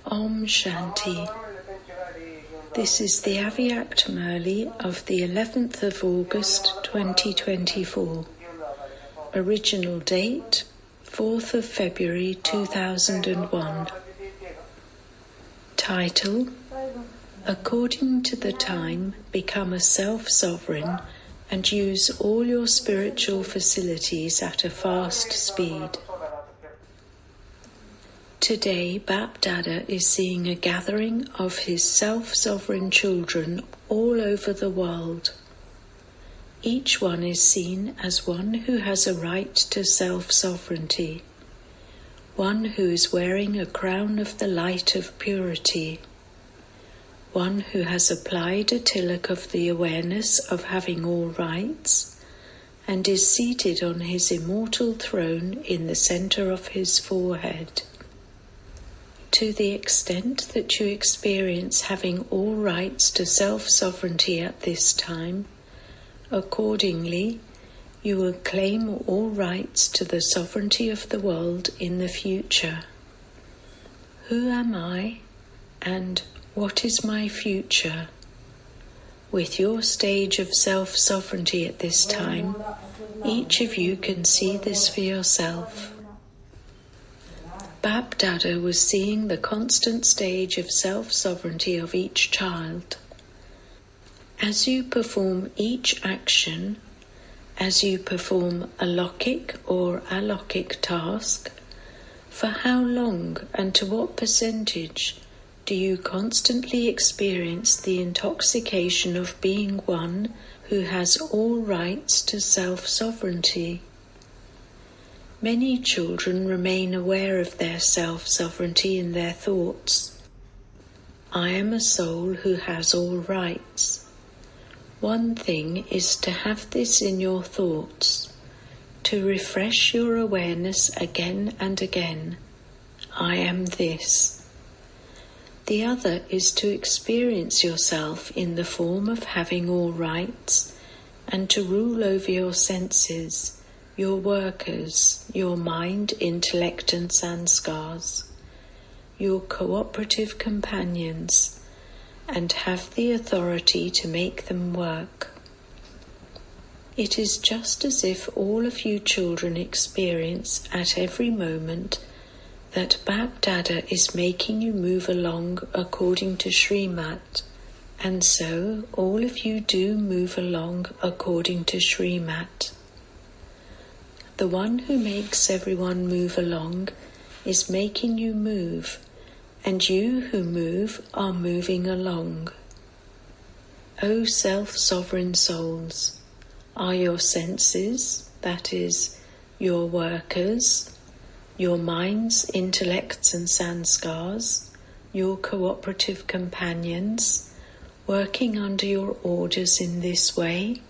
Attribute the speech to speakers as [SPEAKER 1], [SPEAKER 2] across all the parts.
[SPEAKER 1] Om Shanti. This is the Avyakt Murli of the 11th of August 2024. Original date 4th of February 2001. Title: According to the time, become a self-sovereign and use all your spiritual facilities at a fast speed. Today, BapDada is seeing a gathering of his self-sovereign children all over the world. Each one is seen as one who has a right to self-sovereignty, one who is wearing a crown of the light of purity, one who has applied a tilak of the awareness of having all rights, and is seated on his immortal throne in the center of his forehead. To the extent that you experience having all rights to self-sovereignty at this time, accordingly, you will claim all rights to the sovereignty of the world in the future. Who am I, and what is my future? With your stage of self-sovereignty at this time, each of you can see this for yourself. BapDada was seeing the constant stage of self-sovereignty of each child. As you perform each action, as you perform a lokik or alokik task, for how long and to what percentage do you constantly experience the intoxication of being one who has all rights to self-sovereignty? Many children remain aware of their self-sovereignty in their thoughts. I am a soul who has all rights. One thing is to have this in your thoughts, to refresh your awareness again and again. I am this. The other is to experience yourself in the form of having all rights and to rule over your senses, your workers, your mind, intellect and sanskars, your cooperative companions, and have the authority to make them work. It is just as if all of you children experience at every moment that BapDada is making you move along according to Srimat, and so all of you do move along according to Srimat. The one who makes everyone move along is making you move, and you who move are moving along. O self-sovereign souls, are your senses, that is, your workers, your minds, intellects and sanskars, your cooperative companions, working under your orders in this way?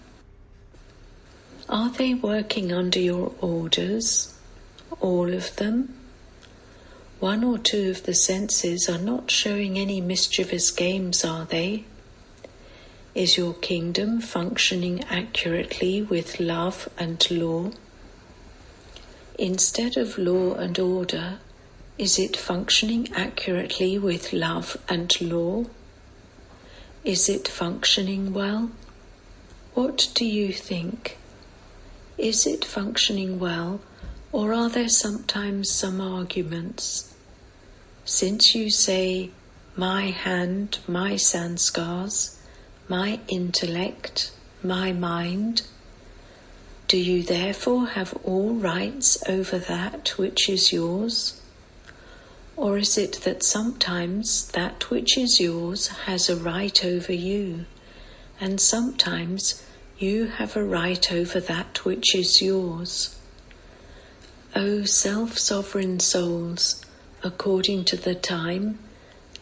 [SPEAKER 1] Are they working under your orders, all of them? One or two of the senses are not showing any mischievous games, are they? Is your kingdom functioning accurately with love and law? Instead of law and order, is it functioning accurately with love and law? Is it functioning well? What do you think? Is it functioning well, or are there sometimes some arguments? Since you say, my hand, my sanskars, my intellect, my mind, do you therefore have all rights over that which is yours? Or is it that sometimes that which is yours has a right over you, and sometimes you have a right over that which is yours? O self-sovereign souls, according to the time,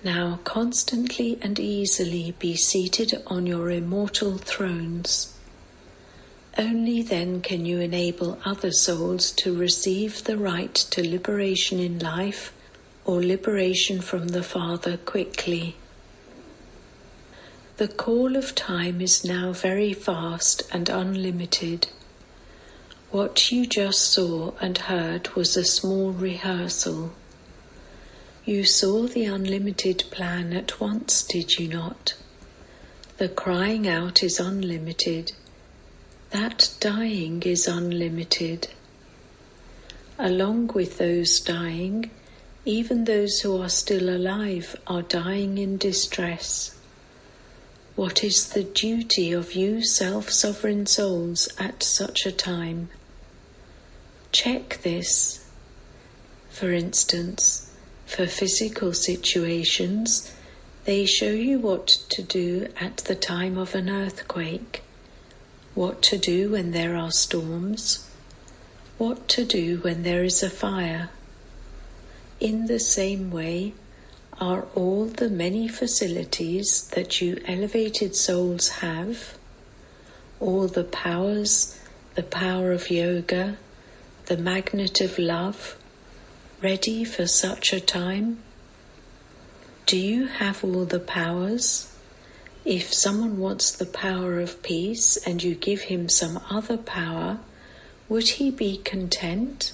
[SPEAKER 1] now constantly and easily be seated on your immortal thrones. Only then can you enable other souls to receive the right to liberation in life or liberation from the Father quickly. The call of time is now very fast and unlimited. What you just saw and heard was a small rehearsal. You saw the unlimited plan at once, did you not? The crying out is unlimited. That dying is unlimited. Along with those dying, even those who are still alive are dying in distress. What is the duty of you self-sovereign souls at such a time? Check this. For instance, for physical situations, they show you what to do at the time of an earthquake, what to do when there are storms, what to do when there is a fire. In the same way, are all the many facilities that you elevated souls have, all the powers, the power of yoga, the magnet of love, ready for such a time? Do you have all the powers? If someone wants the power of peace and you give him some other power, would he be content?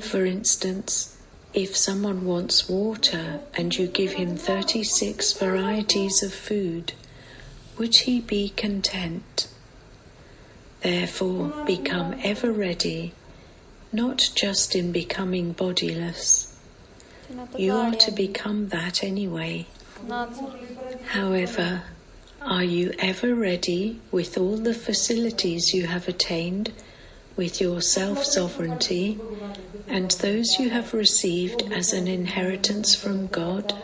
[SPEAKER 1] For instance, if someone wants water and you give him 36 varieties of food, would he be content? Therefore, become ever ready, not just in becoming bodiless. You are to become that anyway. However, are you ever ready with all the facilities you have attained, with your self-sovereignty, and those you have received as an inheritance from God?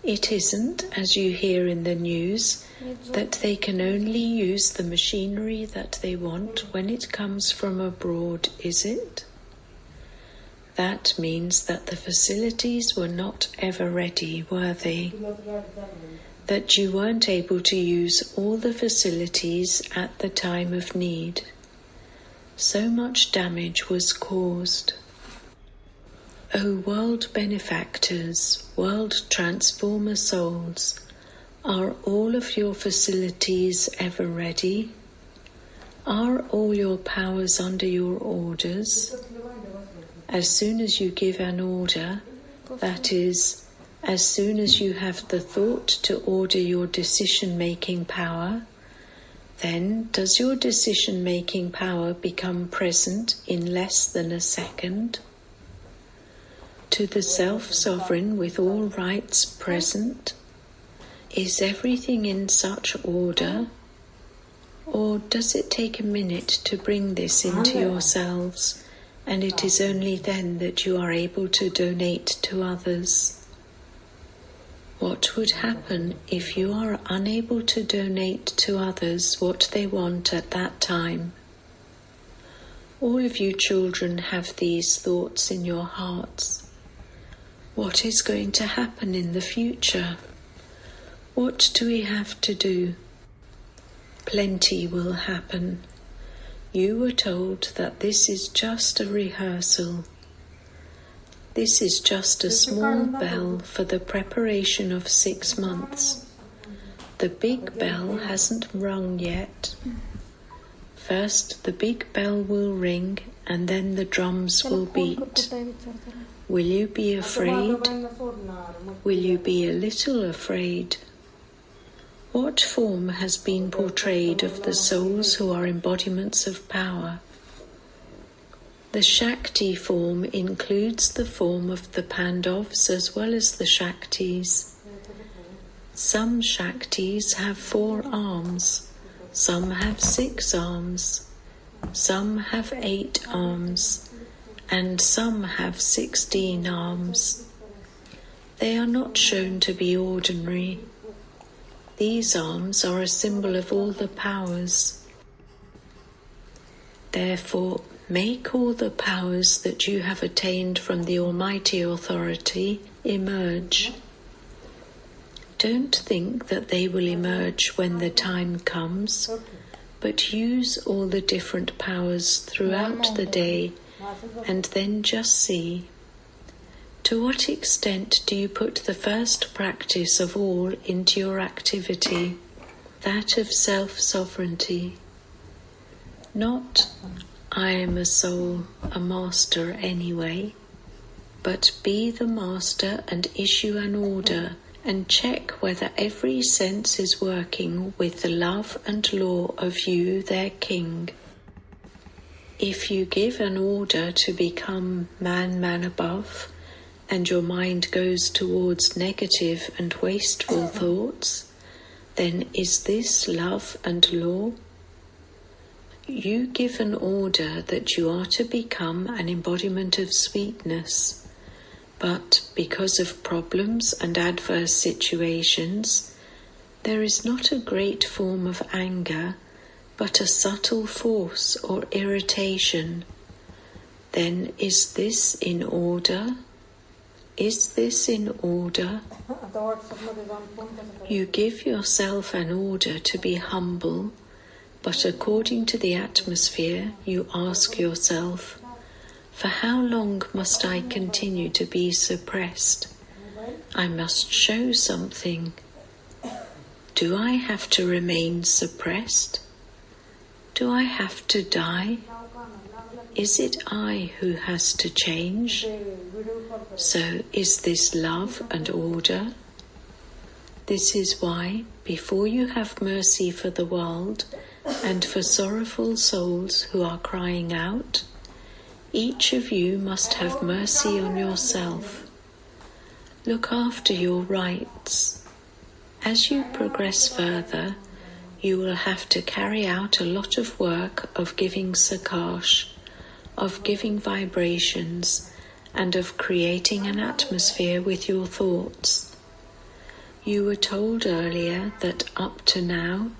[SPEAKER 1] It isn't, as you hear in the news, that they can only use the machinery that they want when it comes from abroad, is it? That means that the facilities were not ever ready, were they? That you weren't able to use all the facilities at the time of need. So much damage was caused. O world benefactors, world transformer souls, are all of your facilities ever ready? Are all your powers under your orders? As soon as you give an order, that is, as soon as you have the thought to order your decision-making power, then does your decision-making power become present in less than a second? To the self-sovereign with all rights present, is everything in such order? Or does it take a minute to bring this into yourselves, and it is only then that you are able to donate to others? What would happen if you are unable to donate to others what they want at that time? All of you children have these thoughts in your hearts. What is going to happen in the future? What do we have to do? Plenty will happen. You were told that this is just a rehearsal. This is just a small bell for the preparation of 6 months. The big bell hasn't rung yet. First, the big bell will ring, and then the drums will beat. Will you be afraid? Will you be a little afraid? What form has been portrayed of the souls who are embodiments of power? The Shakti form includes the form of the Pandavas as well as the Shaktis. Some Shaktis have 4 arms, some have 6 arms, some have 8 arms, and some have 16 arms. They are not shown to be ordinary. These arms are a symbol of all the powers. Therefore, make all the powers that you have attained from the Almighty Authority emerge. Don't think that they will emerge when the time comes, but use all the different powers throughout the day and then just see. To what extent do you put the first practice of all into your activity, that of self-sovereignty? Not, I am a soul, a master anyway, but be the master and issue an order, and check whether every sense is working with the love and law of you, their king. If you give an order to become man above, and your mind goes towards negative and wasteful thoughts, then is this love and law? You give an order that you are to become an embodiment of sweetness, but because of problems and adverse situations, there is not a great form of anger, but a subtle force or irritation. Then is this in order? Is this in order? You give yourself an order to be humble, but according to the atmosphere, you ask yourself, for how long must I continue to be suppressed? I must show something. Do I have to remain suppressed? Do I have to die? Is it I who has to change? So is this love and order? This is why, before you have mercy for the world and for sorrowful souls who are crying out, each of you must have mercy on yourself. Look after your rights. As you progress further, you will have to carry out a lot of work of giving sakash, of giving vibrations, and of creating an atmosphere with your thoughts. You were told earlier that up to now,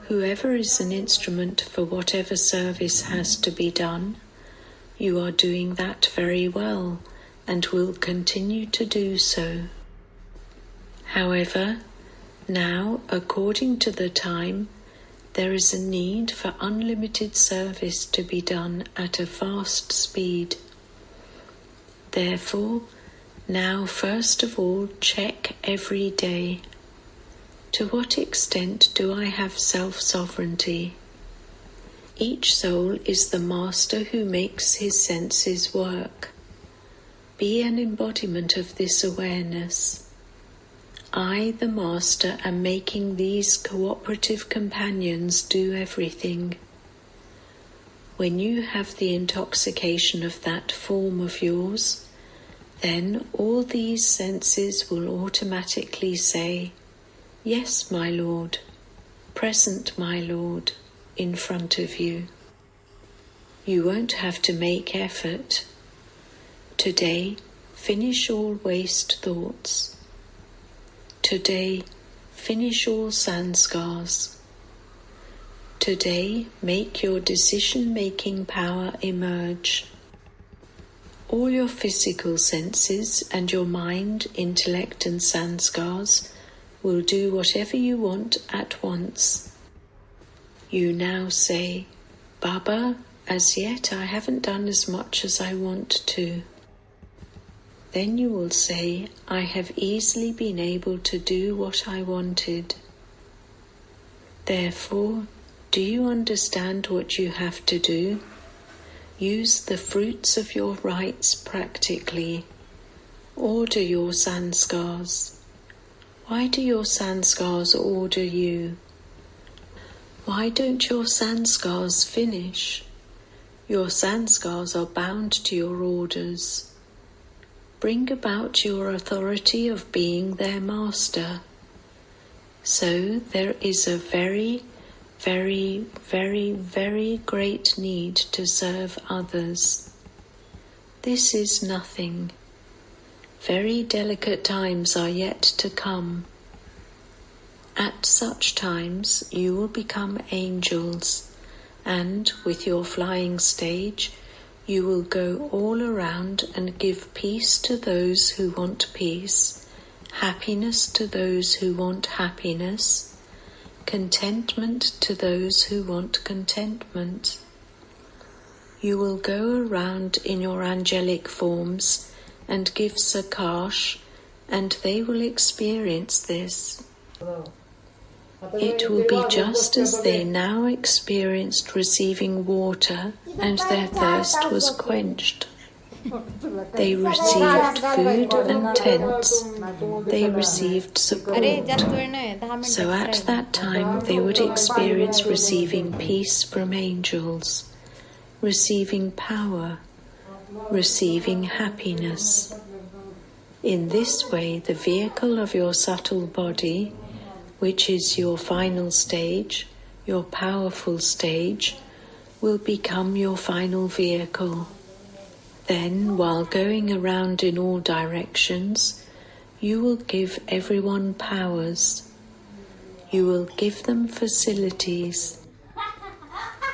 [SPEAKER 1] whoever is an instrument for whatever service has to be done, you are doing that very well and will continue to do so. However, now, according to the time, there is a need for unlimited service to be done at a fast speed. Therefore, now first of all check every day. To what extent do I have self-sovereignty? Each soul is the master who makes his senses work. Be an embodiment of this awareness. I, the master, am making these cooperative companions do everything. When you have the intoxication of that form of yours, then all these senses will automatically say, "Yes, my Lord, present, my Lord," in front of you. You won't have to make effort. Today, finish all waste thoughts. Today, finish all sanskars. Today, make your decision-making power emerge. All your physical senses and your mind, intellect and sanskars will do whatever you want at once. You now say, "Baba, as yet I haven't done as much as I want to." Then you will say, "I have easily been able to do what I wanted." Therefore, do you understand what you have to do? Use the fruits of your rights practically. Order your sanskars. Why do your sanskars order you? Why don't your sanskars finish? Your sanskars are bound to your orders. Bring about your authority of being their master. So there is a very, very, very, very great need to serve others. This is nothing. Very delicate times are yet to come. At such times you will become angels, and with your flying stage you will go all around and give peace to those who want peace, happiness to those who want happiness, contentment to those who want contentment. You will go around in your angelic forms and give sakash, and they will experience this. It will be just as they now experienced receiving water and their thirst was quenched. They received food and tents. They received support. So at that time they would experience receiving peace from angels, receiving power, receiving happiness. In this way, the vehicle of your subtle body, which is your final stage, your powerful stage, will become your final vehicle. Then, while going around in all directions, you will give everyone powers. You will give them facilities.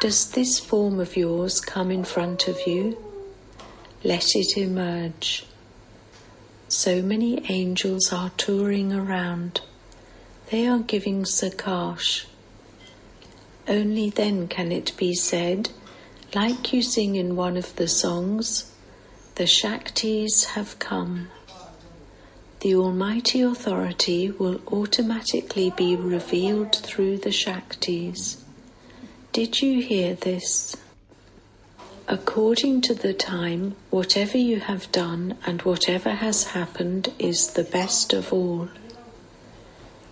[SPEAKER 1] Does this form of yours come in front of you? Let it emerge. So many angels are touring around. They are giving Sakash. Only then can it be said, like you sing in one of the songs, the Shaktis have come. The Almighty Authority will automatically be revealed through the Shaktis. Did you hear this? According to the time, whatever you have done and whatever has happened is the best of all.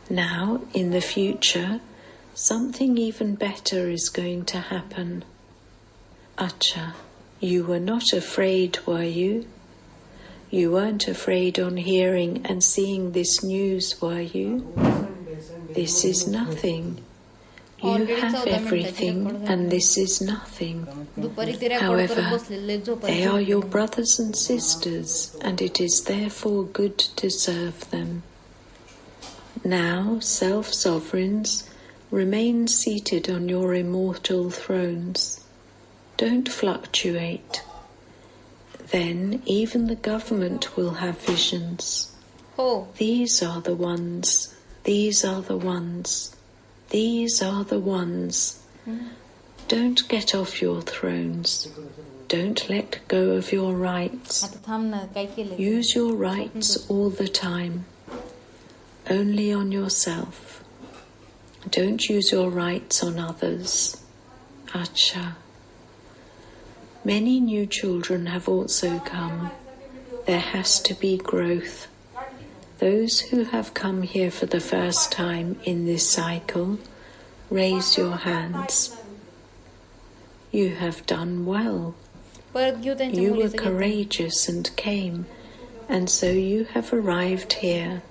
[SPEAKER 1] Now, in the future, something even better is going to happen. Acha, you were not afraid, were you? You weren't afraid on hearing and seeing this news, were you? This is nothing. You have everything and this is nothing. However, they are your brothers and sisters and it is therefore good to serve them. Now, self-sovereigns, remain seated on your immortal thrones. Don't fluctuate. Then even the government will have visions. These are the ones. These are the ones. These are the ones. Don't get off your thrones. Don't let go of your rights. Use your rights all the time. Only on yourself. Don't use your rights on others. Acha. Many new children have also come. There has to be growth. Those who have come here for the first time in this cycle, raise your hands. You have done well. You were courageous and came, and so you have arrived here.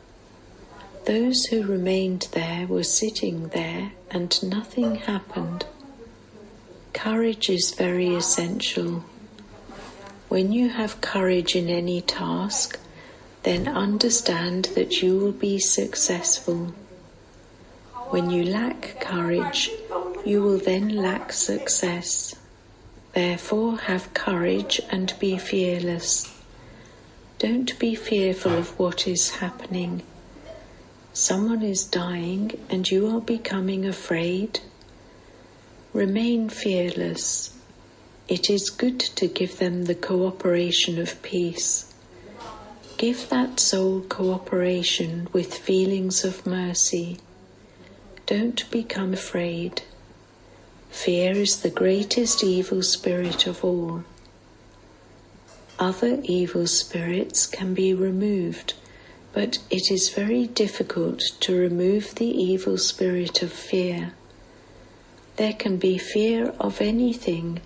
[SPEAKER 1] Those who remained there were sitting there and nothing happened. Courage is very essential. When you have courage in any task, then understand that you will be successful. When you lack courage, you will then lack success. Therefore, have courage and be fearless. Don't be fearful of what is happening. Someone is dying and you are becoming afraid. Remain fearless. It is good to give them the cooperation of peace. Give that soul cooperation with feelings of mercy. Don't become afraid. Fear is the greatest evil spirit of all. Other evil spirits can be removed, but it is very difficult to remove the evil spirit of fear. There can be fear of anything,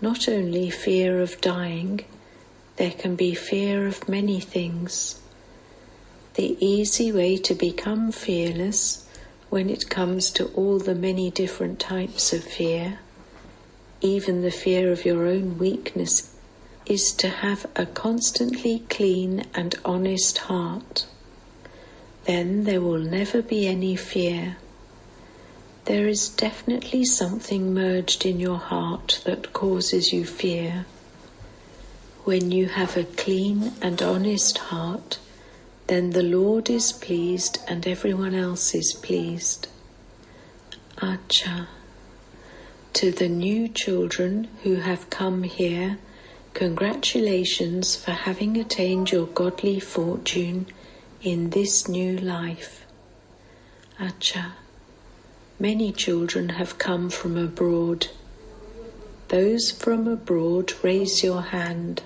[SPEAKER 1] not only fear of dying, there can be fear of many things. The easy way to become fearless when it comes to all the many different types of fear, even the fear of your own weakness, is to have a constantly clean and honest heart. Then there will never be any fear. There is definitely something merged in your heart that causes you fear. When you have a clean and honest heart, then the Lord is pleased and everyone else is pleased. Acha. To the new children who have come here, congratulations for having attained your godly fortune in this new life. Acha. Many children have come from abroad. Those from abroad, raise your hand.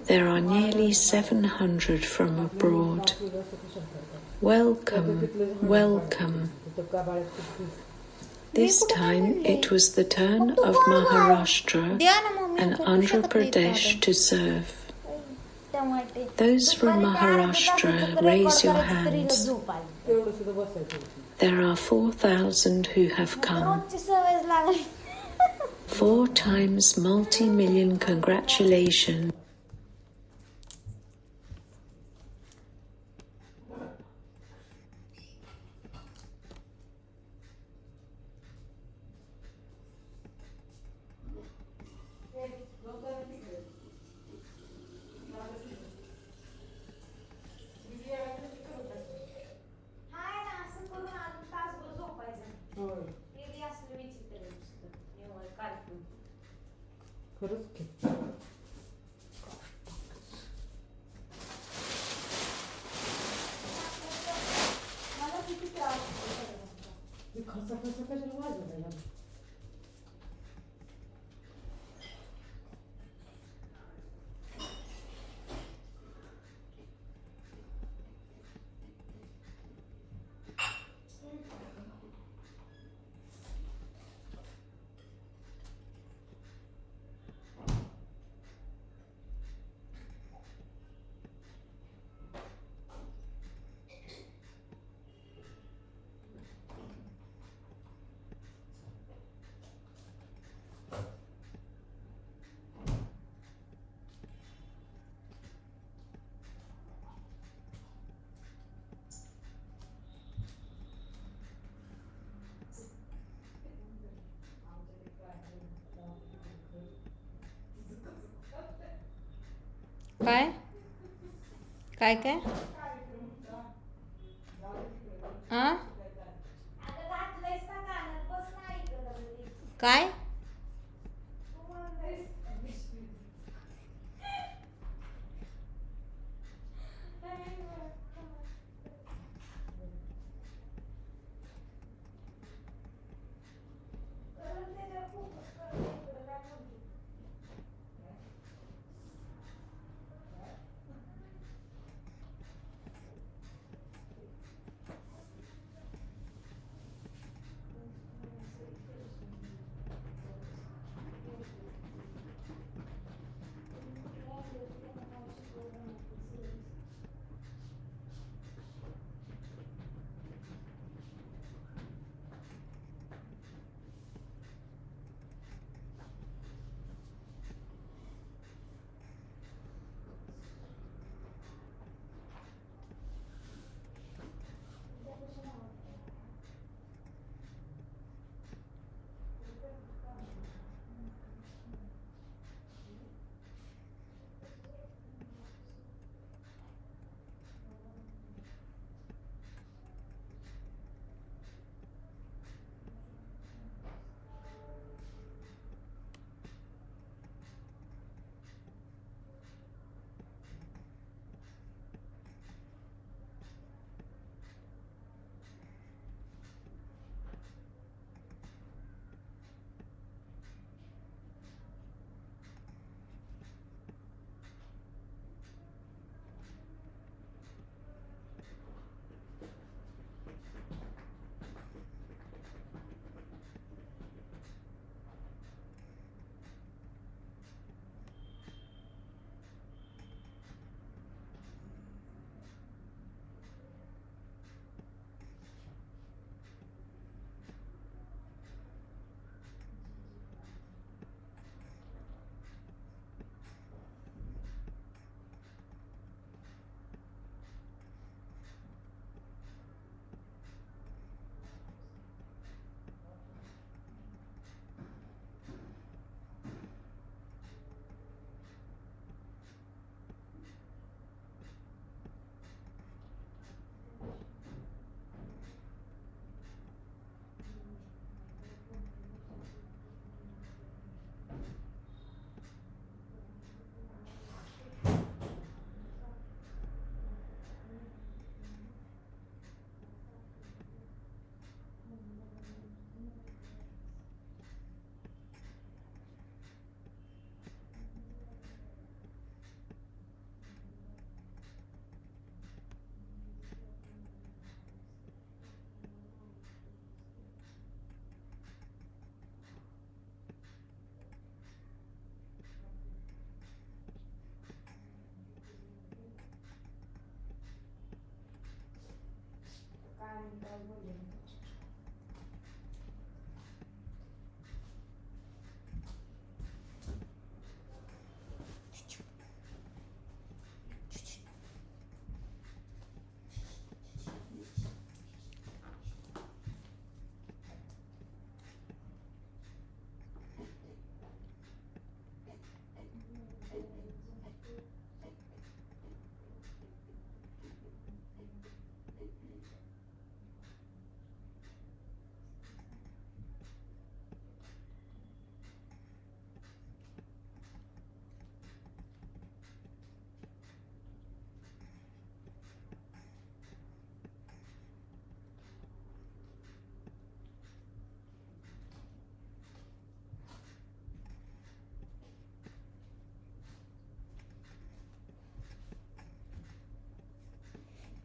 [SPEAKER 1] There are nearly 700 from abroad. Welcome, welcome. This time it was the turn of Maharashtra and Andhra Pradesh to serve. Those from Maharashtra, raise your hands. There are 4,000 who have come. 4 times multi-million congratulations.
[SPEAKER 2] काय काय काय आ काय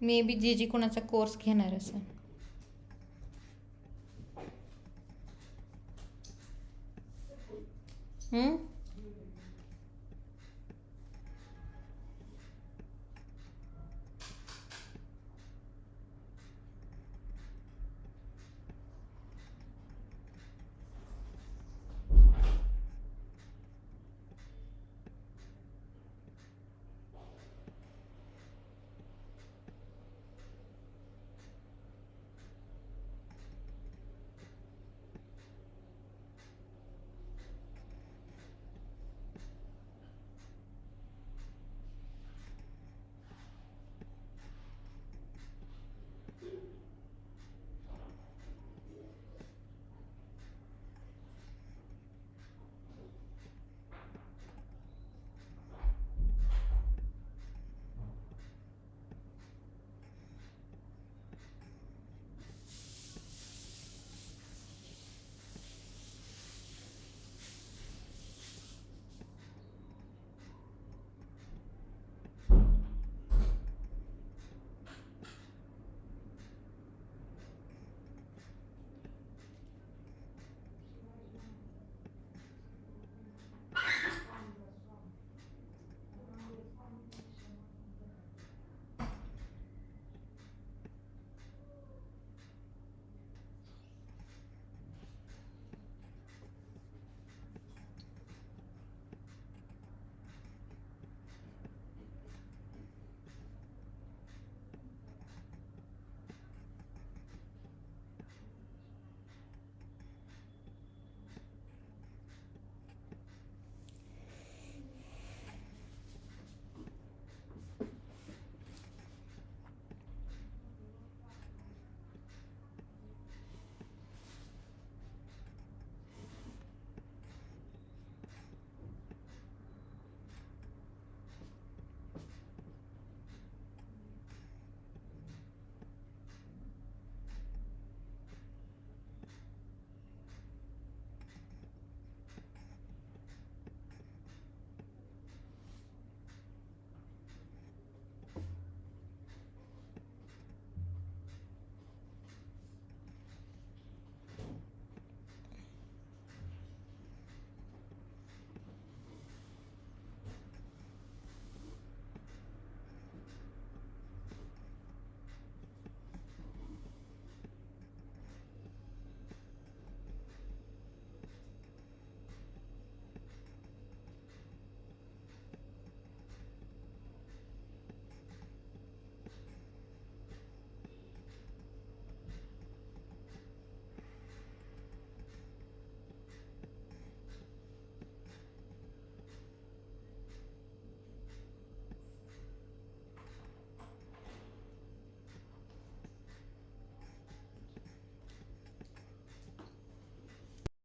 [SPEAKER 2] may be जी कोणाचा course घेणार असेल. हम्म?